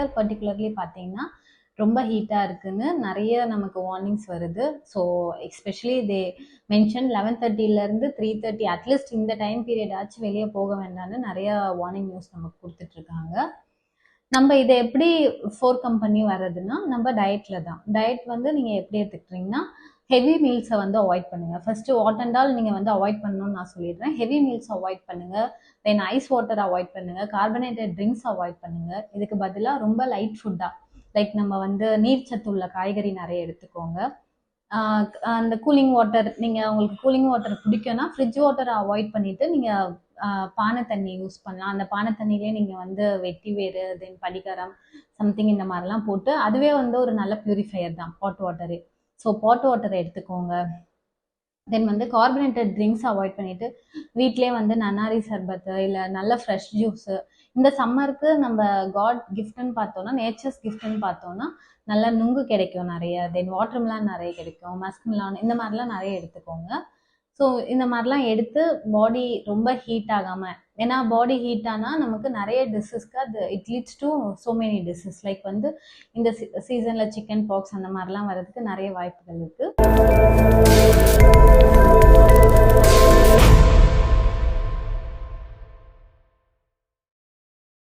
Year particularly பார்த்தீங்கன்னா ரொம்ப ஹீட்டாக இருக்குன்னு நிறைய நமக்கு வார்னிங்ஸ் வருது. ஸோ எஸ்பெஷலி தே மென்ஷன் 11:30லேருந்து 3:30 அட்லீஸ்ட் இந்த டைம் பீரியட் ஆச்சு வெளியே போக வேண்டாம்னு நிறைய வார்னிங் நியூஸ் நமக்கு கொடுத்துட்ருக்காங்க. நம்ம இதை எப்படி ஃபோர் கம்பெனி வர்றதுன்னா நம்ம டயட்ல தான். டயட் வந்து நீங்கள் எப்படி எடுத்துக்கிட்டீங்கன்னா ஹெவி மீல்ஸை வந்து அவாய்ட் பண்ணுங்கள். ஃபர்ஸ்ட்டு வாட் அண்ட் ஆல் நீங்கள் வந்து அவாய்ட் பண்ணணும்னு நான் சொல்லிடுறேன். ஹெவி மீல்ஸ் அவாய்ட் பண்ணுங்கள், தென் ஐஸ் வாட்டர் அவாய்ட் பண்ணுங்கள், கார்பனேட்டட் ட்ரிங்க்ஸ் அவாய்ட் பண்ணுங்கள். இதுக்கு பதிலாக ரொம்ப லைட் ஃபுட்டாக லைக் நம்ம வந்து நீர்ச்சத்து உள்ள காய்கறி நிறைய எடுத்துக்கோங்க. அந்த கூலிங் வாட்டர், நீங்கள் உங்களுக்கு கூலிங் வாட்டர் பிடிக்கும்னா ஃப்ரிட்ஜ் வாட்டரை அவாய்ட் பண்ணிவிட்டு நீங்கள் பானை தண்ணி யூஸ் பண்ணலாம். அந்த பானை தண்ணியிலே நீங்கள் வந்து வெட்டி வேறு தென் படிகாரம் சம்திங் இந்த மாதிரிலாம் போட்டு அதுவே வந்து ஒரு நல்ல பியூரிஃபையர் தான் பாட் வாட்டரு. ஸோ பாட் வாட்டரை எடுத்துக்கோங்க. தென் வந்து கார்பனேட்டட் ட்ரிங்க்ஸ் அவாய்ட் பண்ணிவிட்டு வீட்டிலே வந்து நன்னாரி சர்பத்து இல்லை நல்ல ஃப்ரெஷ் ஜூஸு. இந்த சம்மருக்கு நம்ம காட் கிஃப்ட்னு பார்த்தோன்னா, நேச்சர்ஸ் கிஃப்ட்னு பார்த்தோன்னா நல்லா நுங்கு கிடைக்கும் நிறைய, தென் வாட்டர்மெலான் நிறைய கிடைக்கும், மஸ்க்மெலான் இந்த மாதிரிலாம் நிறைய எடுத்துக்கோங்க. ஸோ இந்த மாதிரிலாம் எடுத்து பாடி ரொம்ப ஹீட் ஆகாமல், ஏன்னா பாடி ஹீட் ஆனால் நமக்கு நிறைய டிசீஸ்க்கு அது it leads to so many diseases. Like வந்து இந்த சீசனில் சிக்கன் பாக்ஸ் அந்த மாதிரிலாம் வர்றதுக்கு நிறைய வாய்ப்புகள் இருக்குது.